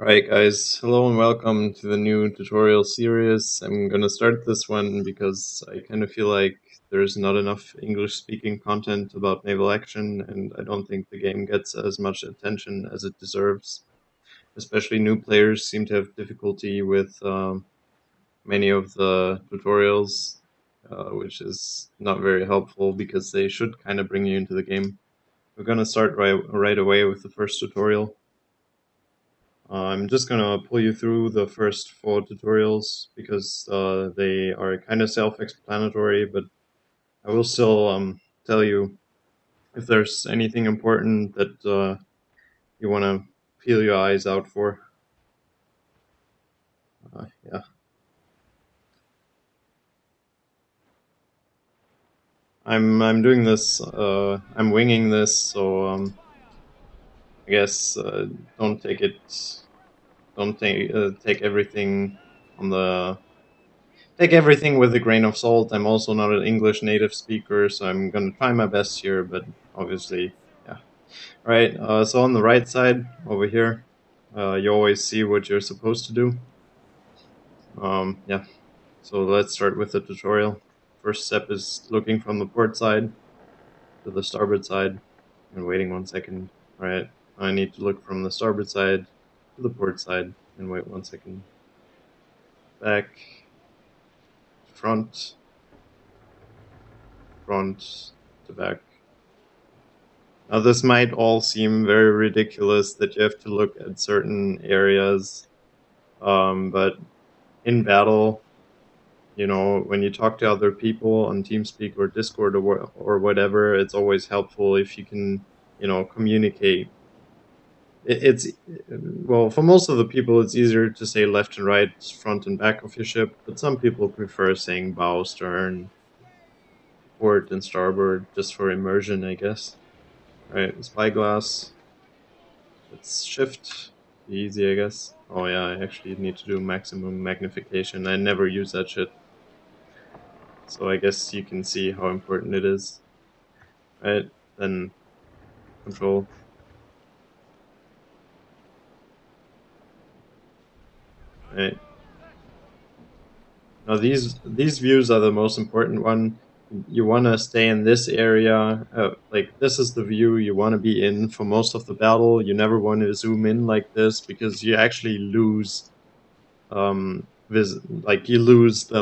Alright guys, hello and welcome to the new tutorial series. I'm gonna start this one because I kind of feel like there's not enough English speaking content about naval action, and I don't think the game gets as much attention as it deserves. Especially new players seem to have difficulty with many of the tutorials, which is not very helpful because they should kind of bring you into the game. We're gonna start right away with the first tutorial. I'm just gonna pull you through the first 4 tutorials because they are kind of self-explanatory, but I will still tell you if there's anything important that you want to peel your eyes out for. Yeah, I'm doing this. I'm winging this, so I guess don't take it. Don't take everything on the take everything with a grain of salt. I'm also not an English native speaker, so I'm gonna try my best here, but obviously, yeah. Right, so on the right side, over here, you always see what you're supposed to do. Yeah, so let's start with the tutorial. First step is looking from the port side to the starboard side and waiting 1 second. Right, I need to look from the starboard side to the port side and wait 1 second. Back, front, front to back. Now, this might all seem very ridiculous that you have to look at certain areas, but in battle, you know, when you talk to other people on TeamSpeak or Discord or whatever, it's always helpful if you can, you know, communicate. It's, well, for most of the people, it's easier to say left and right, front and back of your ship, but some people prefer saying bow, stern, port, and starboard just for immersion, I guess. Right, spyglass. Let's shift. Easy, I guess. Oh yeah, I actually need to do maximum magnification. I never use that shit. So I guess you can see how important it is. Right, then control. Right. Now these views are the most important one. You want to stay in this area. Like, this is the view you want to be in for most of the battle. You never want to zoom in like this because you actually lose you lose the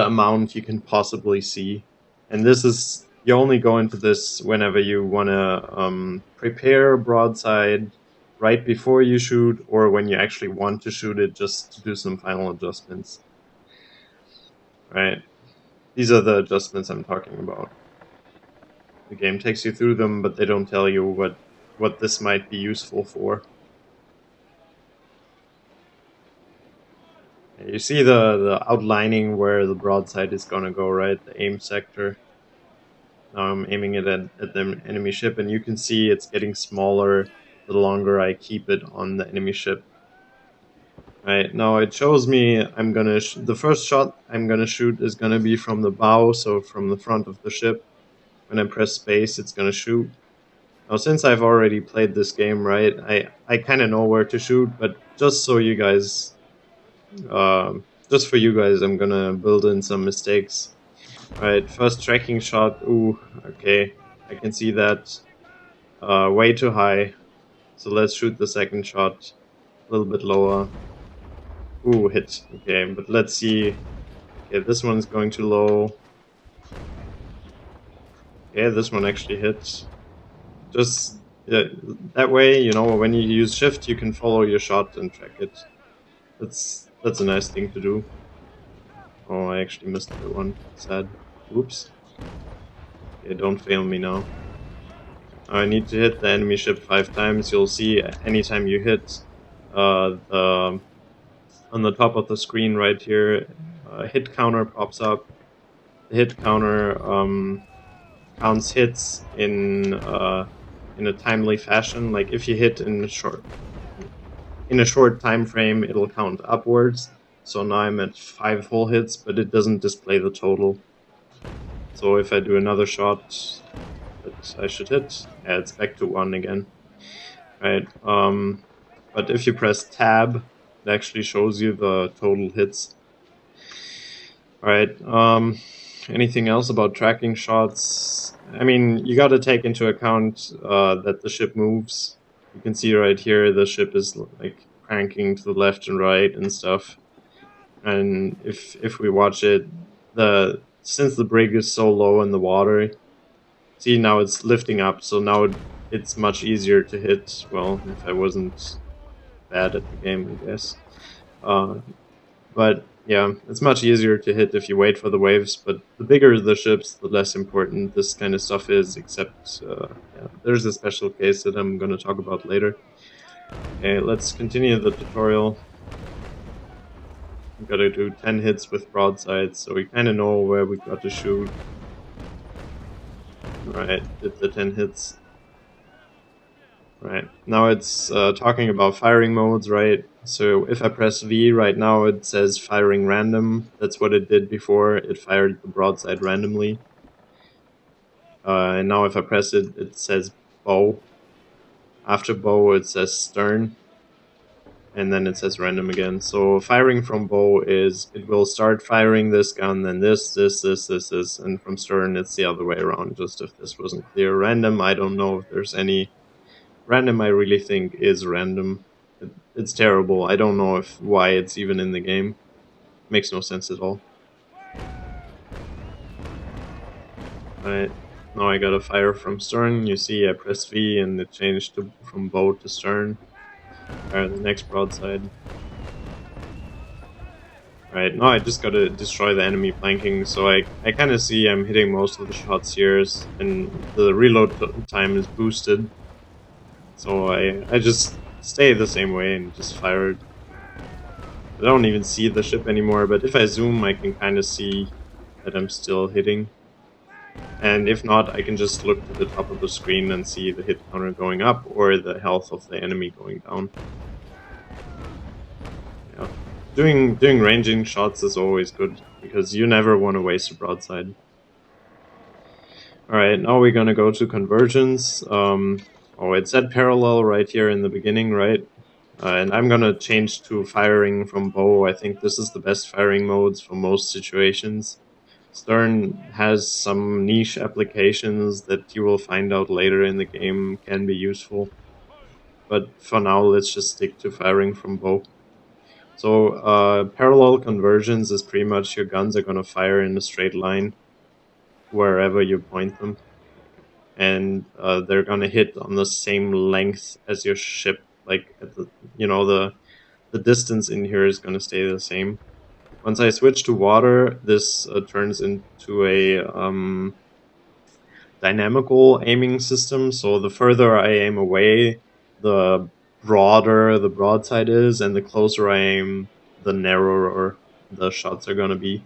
amount you can possibly see. And this is, you only go into this whenever you want to prepare a broadside right before you shoot, or when you actually want to shoot it just to do some final adjustments. Right? These are the adjustments I'm talking about. The game takes you through them, but they don't tell you what this might be useful for. You see the outlining where the broadside is going to go, right? The aim sector. Now I'm aiming it at the enemy ship, and you can see it's getting smaller the longer I keep it on the enemy ship. Right, now it shows me I'm gonna the first shot I'm gonna shoot is gonna be from the bow, so from the front of the ship. When I press space, it's gonna shoot. Now, since I've already played this game, right, I kind of know where to shoot, but just so you guys, just for you guys, I'm gonna build in some mistakes. Right, first tracking shot. Ooh, okay, I can see that. Way too high. So let's shoot the second shot a little bit lower. Ooh, hit. Okay, but let's see. Okay, this one's going too low. Okay, this one actually hit. Just that way, you know, when you use shift, you can follow your shot and track it. That's a nice thing to do. Oh, I actually missed that one. Sad. Oops. Okay, don't fail me now. I need to hit the enemy ship 5 times. You'll see anytime you hit on the top of the screen right here, hit counter pops up. The hit counter counts hits in a timely fashion. Like, if you hit in a short time frame, it'll count upwards. So now I'm at 5 full hits, but it doesn't display the total. So if I do another shot that I should hit, yeah, it's back to 1 again. right? But if you press tab, it actually shows you the total hits. All right. Anything else about tracking shots? I mean, you got to take into account that the ship moves. You can see right here the ship is like cranking to the left and right and stuff. And if we watch it, the since the brig is so low in the water, see now it's lifting up. So now it's much easier to hit. Well, if I wasn't bad at the game, I guess. Uh, but yeah, it's much easier to hit if you wait for the waves. But the bigger the ships, the less important this kind of stuff is. Except, yeah, there's a special case that I'm going to talk about later. Okay, let's continue the tutorial. We've got to do 10 hits with broadsides, so we kind of know where we got to shoot. Right, did the 10 hits. Right, now it's talking about firing modes, right? So if I press V right now, it says firing random. That's what it did before. It fired the broadside randomly. And now if I press it, it says bow. After bow, it says stern. And then it says random again. So firing from bow is, it will start firing this gun, then this, and from stern, it's the other way around, just if this wasn't clear. Random, I don't know if there's any. Random, I really think, is random. It's terrible. I don't know why it's even in the game. Makes no sense at all. Right, now I gotta fire from stern. You see I press V and it changed from bow to stern. Fire the next broadside. Right, now I just gotta destroy the enemy flanking, so I kind of see I'm hitting most of the shots here, and the reload time is boosted. So I just stay the same way and just fire it. I don't even see the ship anymore, but if I zoom I can kind of see that I'm still hitting. And if not, I can just look to the top of the screen and see the hit counter going up or the health of the enemy going down. Yeah. Doing ranging shots is always good, because you never want to waste a broadside. Alright, now we're gonna go to conversions. Oh, it said parallel right here in the beginning, right? And I'm gonna change to firing from bow. I think this is the best firing modes for most situations. Stern has some niche applications that you will find out later in the game can be useful. But for now, let's just stick to firing from bow. So parallel conversions is pretty much your guns are going to fire in a straight line wherever you point them. And they're going to hit on the same length as your ship. Like, at the, the distance in here is going to stay the same. Once I switch to water, this turns into a dynamical aiming system. So the further I aim away, the broader the broadside is, and the closer I aim, the narrower the shots are going to be.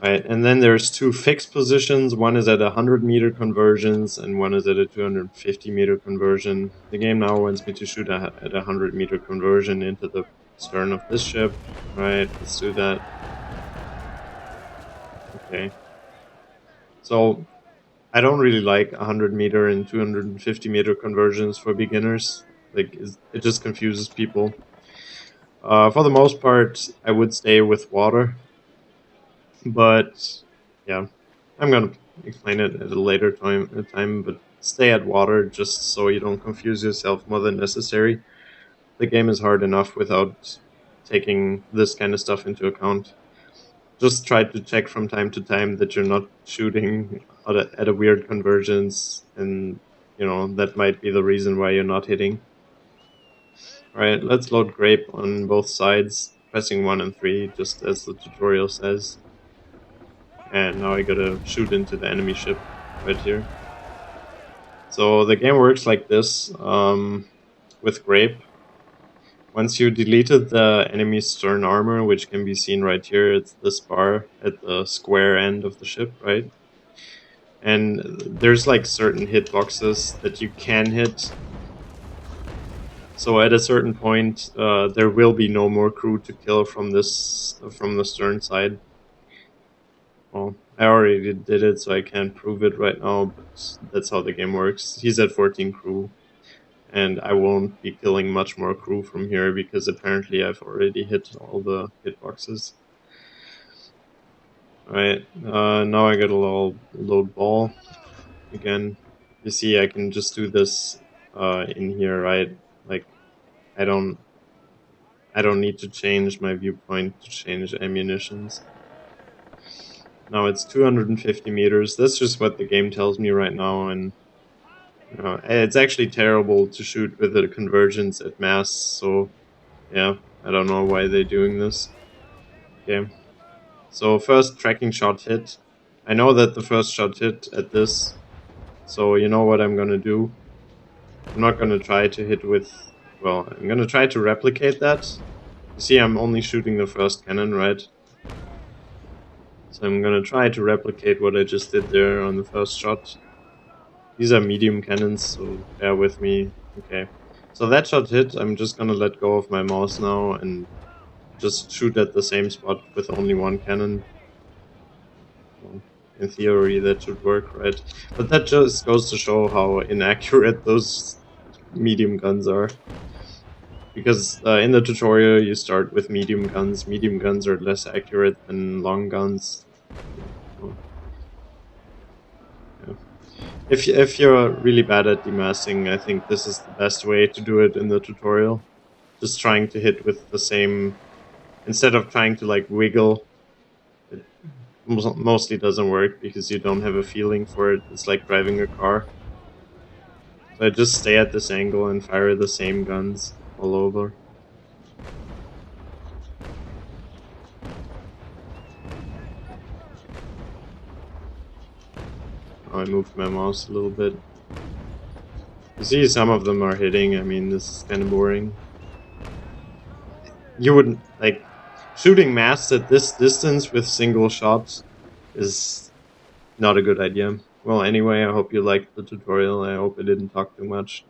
Right, and then there's two fixed positions. One is at 100-meter conversions, and one is at a 250-meter conversion. The game now wants me to shoot at a 100-meter conversion into the stern of this ship. Right, let's do that. Okay. So I don't really like 100-meter and 250-meter conversions for beginners. Like, it just confuses people. For the most part, I would stay with water. But, yeah, I'm gonna explain it at a later time, but stay at water just so you don't confuse yourself more than necessary. The game is hard enough without taking this kind of stuff into account. Just try to check from time to time that you're not shooting at a weird convergence, and that might be the reason why you're not hitting. Alright, let's load grape on both sides, pressing 1 and 3 just as the tutorial says. And now I gotta shoot into the enemy ship right here. So the game works like this with grape. Once you deleted the enemy's stern armor, which can be seen right here, it's this bar at the square end of the ship, right? And there's like certain hitboxes that you can hit. So at a certain point, there will be no more crew to kill from the stern side. Well, I already did it, so I can't prove it right now, but that's how the game works. He's at 14 crew. and I won't be killing much more crew from here because apparently I've already hit all the hitboxes. Alright, now I get a little load ball again. You see, I can just do this in here, right? Like, I don't need to change my viewpoint to change ammunitions. Now it's 250 meters. That's just what the game tells me right now, and it's actually terrible to shoot with a convergence at mass, so yeah, I don't know why they're doing this. Okay, so first tracking shot hit. I know that the first shot hit at this, so you know what I'm gonna do. I'm not gonna try to hit with, well, I'm gonna try to replicate that. You see, I'm only shooting the first cannon, right? So I'm gonna try to replicate what I just did there on the first shot. These are medium cannons, so bear with me. Okay. So that shot hit, I'm just gonna let go of my mouse now and just shoot at the same spot with only one cannon. Well, in theory, that should work, right? But that just goes to show how inaccurate those medium guns are. Because in the tutorial, you start with medium guns. Medium guns are less accurate than long guns. So, yeah. If you're really bad at demassing, I think this is the best way to do it in the tutorial. Just trying to hit with the same, instead of trying to like wiggle. It mostly doesn't work because you don't have a feeling for it. It's like driving a car. So I just stay at this angle and fire the same guns all over. Oh, I moved my mouse a little bit. You see, some of them are hitting. I mean, this is kind of boring. You wouldn't, like, shooting mass at this distance with single shots is not a good idea. Well, anyway, I hope you liked the tutorial. I hope I didn't talk too much.